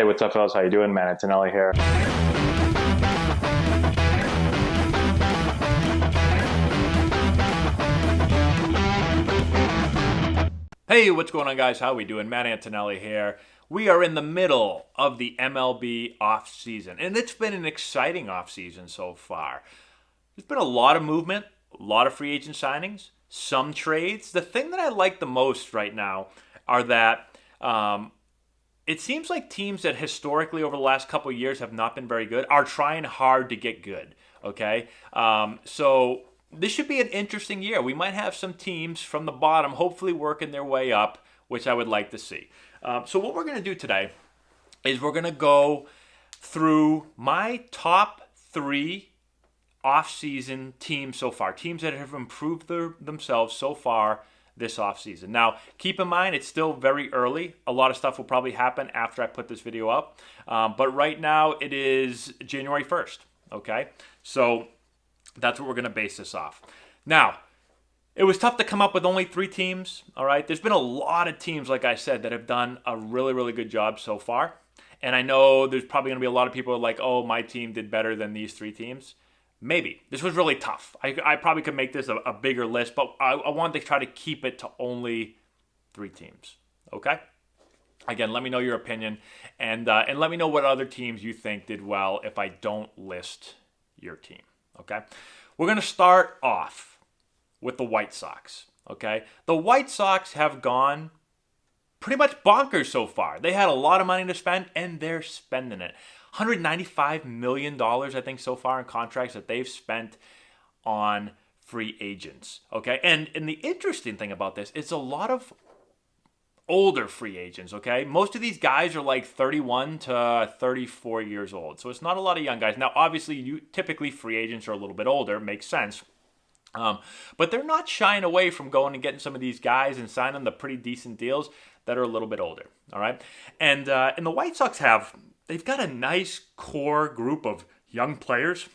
Hey, what's up, fellas? How you doing? Man, Antonelli here. Hey, what's going on, guys? How we doing? Matt Antonelli here. We are in the middle of the MLB off-season, and it's been an exciting off-season so far. There's been a lot of movement, a lot of free agent signings, some trades. The thing that I like the most right now are that it seems like teams that historically over the last couple of years have not been very good are trying hard to get good, okay? So this should be an interesting year. We might have some teams from the bottom hopefully working their way up, which I would like to see. So what we're going to do today is we're going to go through my top 3 off-season teams so far, teams that have improved themselves so far this offseason. Now, keep in mind, it's still very early. A lot of stuff will probably happen after I put this video up. But right now, it is January 1st, okay? So that's what we're going to base this off. Now, it was tough to come up with only 3 teams, all right? There's been a lot of teams, like I said, that have done a really, really good job so far. And I know there's probably going to be a lot of people like, oh, my team did better than these 3 teams. Maybe. This was really tough. I probably could make this a bigger list, but I wanted to try to keep it to only 3 teams. Okay? Again, let me know your opinion, and let me know what other teams you think did well if I don't list your team. Okay? We're going to start off with the White Sox. Okay? The White Sox have gone pretty much bonkers so far. They had a lot of money to spend, and they're spending it. $195 million, I think, so far in contracts that they've spent on free agents. Okay, and the interesting thing about this is a lot of older free agents. Okay, most of these guys are like 31 to 34 years old, so it's not a lot of young guys. Now, obviously, typically free agents are a little bit older, makes sense. But they're not shying away from going and getting some of these guys and signing the pretty decent deals that are a little bit older. All right, and the White Sox they've got a nice core group of young players,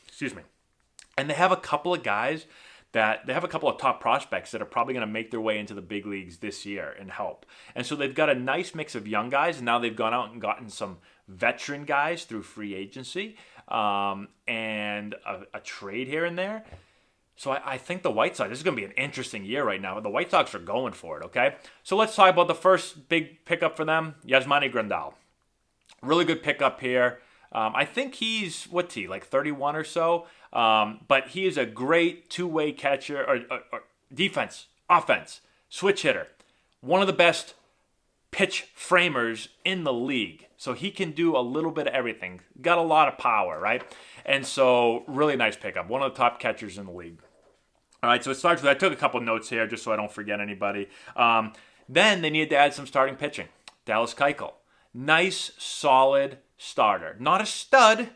and they have a couple of guys they have a couple of top prospects that are probably going to make their way into the big leagues this year and help. And so they've got a nice mix of young guys, and now they've gone out and gotten some veteran guys through free agency and a trade here and there. So I think the White Sox, this is going to be an interesting year right now. The White Sox are going for it, okay? So let's talk about the first big pickup for them, Yasmani Grandal. Really good pickup here. I think he's, like 31 or so? But he is a great two-way catcher, or defense, offense, switch hitter. One of the best pitch framers in the league. So he can do a little bit of everything. Got a lot of power, right? And so really nice pickup. One of the top catchers in the league. All right, so it starts with, I took a couple notes here just so I don't forget anybody. Then they needed to add some starting pitching. Dallas Keuchel. Nice, solid starter. Not a stud,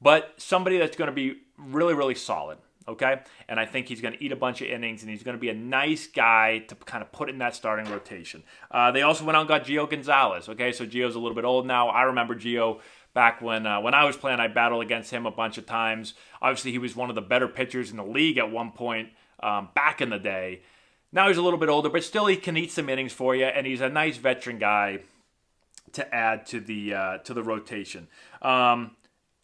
but somebody that's going to be really, really solid, okay? And I think he's going to eat a bunch of innings, and he's going to be a nice guy to kind of put in that starting rotation. They also went out and got Gio Gonzalez, okay? So Gio's a little bit old now. I remember Gio back when I was playing. I battled against him a bunch of times. Obviously, he was one of the better pitchers in the league at one point back in the day. Now he's a little bit older, but still he can eat some innings for you, and he's a nice veteran guy to add to the rotation.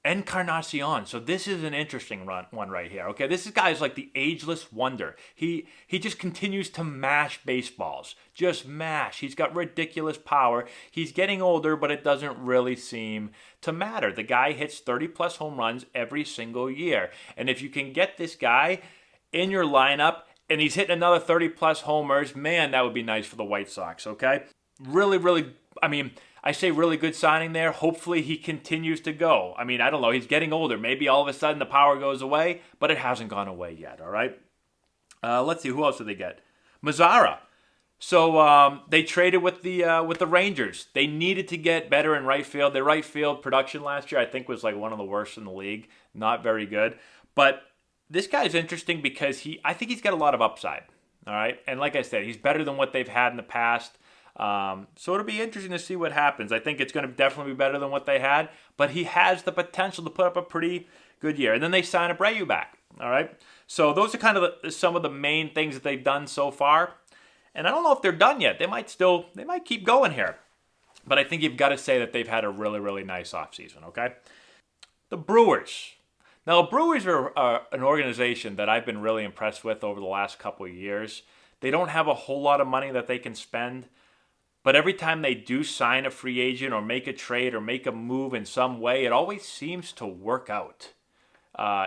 Encarnacion. So this is an interesting one right here. Okay, this guy's like the ageless wonder. He just continues to mash baseballs. Just mash. He's got ridiculous power. He's getting older, but it doesn't really seem to matter. The guy hits 30-plus home runs every single year. And if you can get this guy in your lineup and he's hitting another 30-plus homers, man, that would be nice for the White Sox, okay? Really, really, I say really good signing there. Hopefully he continues to go. I don't know. He's getting older. Maybe all of a sudden the power goes away, but it hasn't gone away yet, all right? Let's see. Who else did they get? Mazzara. So they traded with the Rangers. They needed to get better in right field. Their right field production last year, I think, was like one of the worst in the league. Not very good. But this guy's interesting because I think he's got a lot of upside, all right? And like I said, he's better than what they've had in the past. So it'll be interesting to see what happens. I think it's going to definitely be better than what they had, but he has the potential to put up a pretty good year. And then they sign Abreu back, all right? So those are kind of some of the main things that they've done so far. And I don't know if they're done yet. They might keep going here. But I think you've got to say that they've had a really, really nice offseason, okay? The Brewers. Now, the Brewers are an organization that I've been really impressed with over the last couple of years. They don't have a whole lot of money that they can spend, but every time they do sign a free agent or make a trade or make a move in some way, it always seems to work out.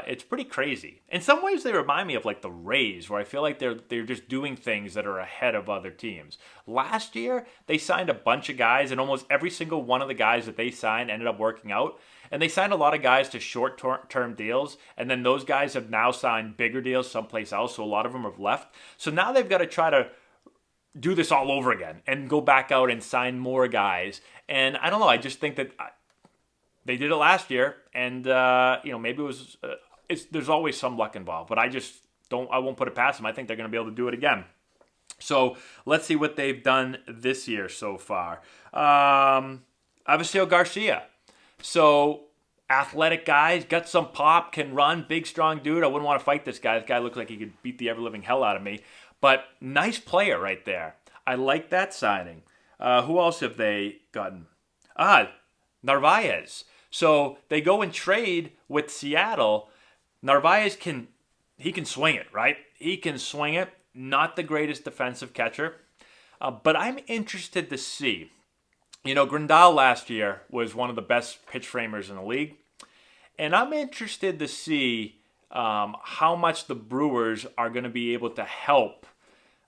It's pretty crazy. In some ways, they remind me of like the Rays, where I feel like they're just doing things that are ahead of other teams. Last year, they signed a bunch of guys, and almost every single one of the guys that they signed ended up working out. And they signed a lot of guys to short-term deals, and then those guys have now signed bigger deals someplace else, so a lot of them have left. So now they've got to try to do this all over again and go back out and sign more guys. And I don't know, I just think that they did it last year, and maybe it was. There's always some luck involved, but I won't put it past them. I think they're going to be able to do it again. So let's see what they've done this year so far. Avisail Garcia. So athletic guy, got some pop, can run, big strong dude. I wouldn't want to fight this guy. This guy looks like he could beat the ever living hell out of me. But nice player right there. I like that signing. Who else have they gotten? Narvaez. So they go and trade with Seattle. Narvaez can swing it, right? He can swing it. Not the greatest defensive catcher. But I'm interested to see. Grandal last year was one of the best pitch framers in the league. And I'm interested to see how much the Brewers are going to be able to help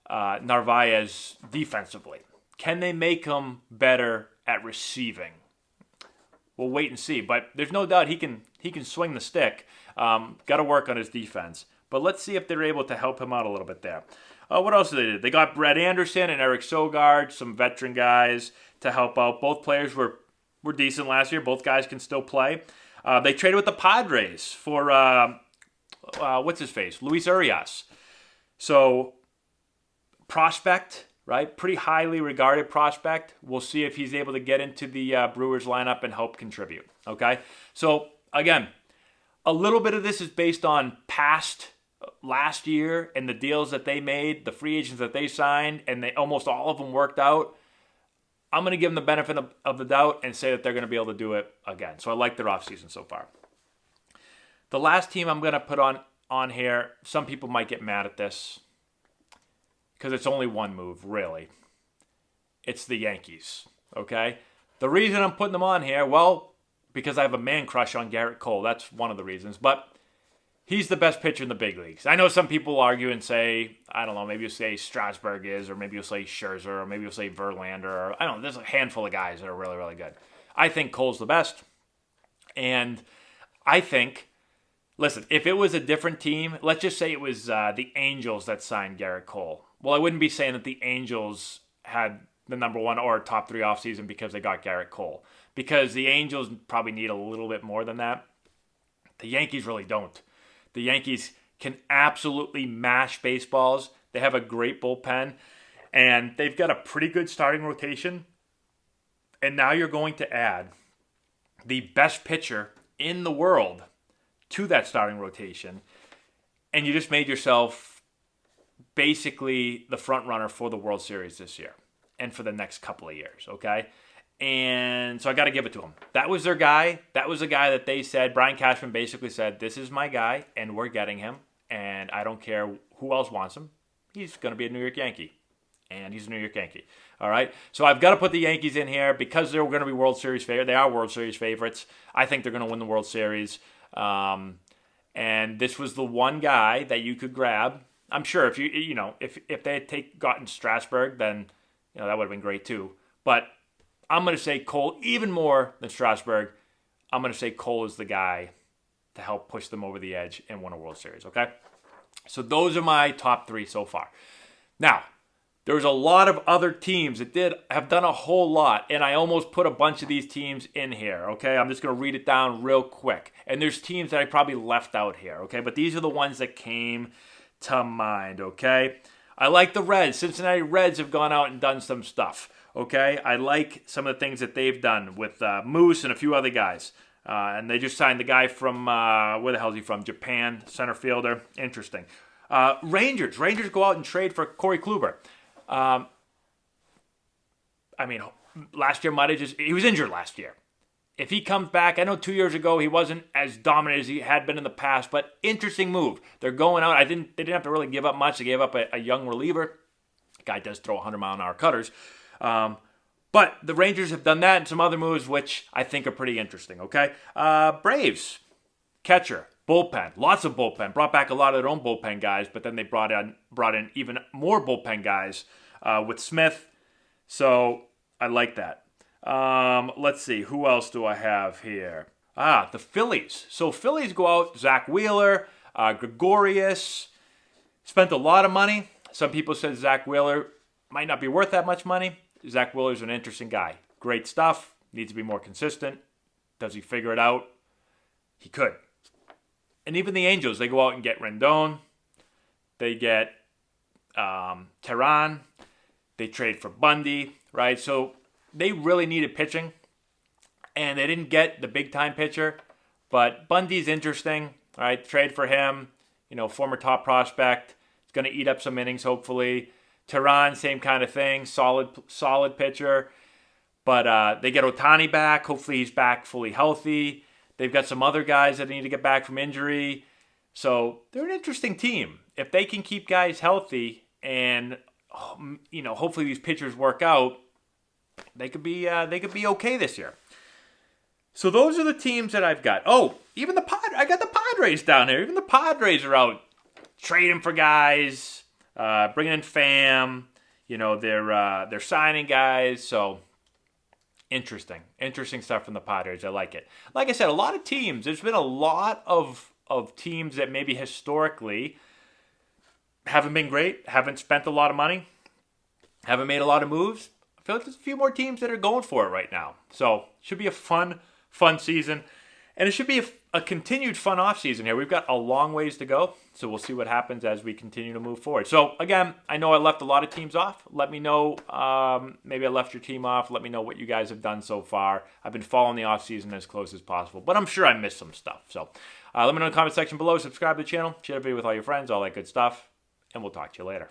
Narvaez defensively. Can they make him better at receiving? We'll wait and see. But there's no doubt he can swing the stick. Got to work on his defense. But let's see if they're able to help him out a little bit there. What else did they do? They got Brett Anderson and Eric Sogard, some veteran guys to help out. Both players were decent last year. Both guys can still play. They traded with the Padres for, what's his face? Luis Urias. So, prospect, right? Pretty highly regarded prospect. We'll see if he's able to get into the Brewers lineup and help contribute. Okay? So, again, a little bit of this is based on past last year and the deals that they made, the free agents that they signed, and almost all of them worked out. I'm going to give them the benefit of the doubt and say that they're going to be able to do it again. So I like their offseason so far. The last team I'm going to put on here, some people might get mad at this because it's only one move, really. It's the Yankees, okay? The reason I'm putting them on here, well, because I have a man crush on Garrett Cole. That's one of the reasons. But he's the best pitcher in the big leagues. I know some people argue and say, I don't know, maybe you'll say Strasburg is, or maybe you'll say Scherzer, or maybe you'll say Verlander, or I don't know, there's a handful of guys that are really, really good. I think Cole's the best. And I think, listen, if it was a different team, let's just say it was the Angels that signed Garrett Cole. Well, I wouldn't be saying that the Angels had the number one or top three offseason because they got Garrett Cole. Because the Angels probably need a little bit more than that. The Yankees really don't. The Yankees can absolutely mash baseballs. They have a great bullpen, and they've got a pretty good starting rotation. And now you're going to add the best pitcher in the world to that starting rotation, and you just made yourself basically the front runner for the World Series this year and for the next couple of years, okay? And so I got to give it to him. That was their guy. That was the guy that they said, Brian Cashman basically said, this is my guy, and we're getting him, and I don't care who else wants him. He's going to be a New York Yankee, and he's a New York Yankee. All right? So I've got to put the Yankees in here because they're going to be World Series favorites. They are World Series favorites. I think they're going to win the World Series. And this was the one guy that you could grab. I'm sure if they had gotten Strasburg, then that would have been great too. But I'm going to say Cole, even more than Strasburg, I'm going to say Cole is the guy to help push them over the edge and win a World Series, okay? So those are my top three so far. Now, there's a lot of other teams that have done a whole lot, and I almost put a bunch of these teams in here, okay? I'm just going to read it down real quick. And there's teams that I probably left out here, okay? But these are the ones that came to mind, okay? I like the Reds. Cincinnati Reds have gone out and done some stuff. Okay, I like some of the things that they've done with Moose and a few other guys. And they just signed the guy from, where the hell is he from? Japan, center fielder. Interesting. Rangers go out and trade for Corey Kluber. last year might have he was injured last year. If he comes back, I know 2 years ago he wasn't as dominant as he had been in the past, but interesting move. They're going out. They didn't have to really give up much. They gave up a young reliever. Guy does throw 100-mile-an-hour cutters. But the Rangers have done that and some other moves, which I think are pretty interesting, okay? Braves, catcher, bullpen, lots of bullpen. Brought back a lot of their own bullpen guys, but then they brought in even more bullpen guys with Smith. So I like that. Let's see. Who else do I have here? The Phillies. So Phillies go out. Zach Wheeler, Gregorius. Spent a lot of money. Some people said Zach Wheeler might not be worth that much money. Zach Wheeler's an interesting guy. Great stuff. Needs to be more consistent. Does he figure it out? He could. And even the Angels, they go out and get Rendon. They get Tehran. They trade for Bundy, right? So they really needed pitching, and they didn't get the big-time pitcher. But Bundy's interesting, right? Trade for him, former top prospect. He's going to eat up some innings, hopefully. Tehran, same kind of thing, solid pitcher. But they get Ohtani back. Hopefully he's back fully healthy. They've got some other guys that need to get back from injury. So they're an interesting team. If they can keep guys healthy and, hopefully these pitchers work out, they could be okay this year. So those are the teams that I've got. Oh, even I got the Padres down there. Even the Padres are out trading for guys, bringing in fam. They're signing guys. So interesting stuff from the Padres. I like it. Like I said, a lot of teams. There's been a lot of teams that maybe historically haven't been great, haven't spent a lot of money, haven't made a lot of moves. I feel like there's a few more teams that are going for it right now. So it should be a fun season. And it should be a continued fun offseason here. We've got a long ways to go. So we'll see what happens as we continue to move forward. So again, I know I left a lot of teams off. Let me know. Maybe I left your team off. Let me know what you guys have done so far. I've been following the offseason as close as possible. But I'm sure I missed some stuff. So let me know in the comment section below. Subscribe to the channel. Share the video with all your friends. All that good stuff. And we'll talk to you later.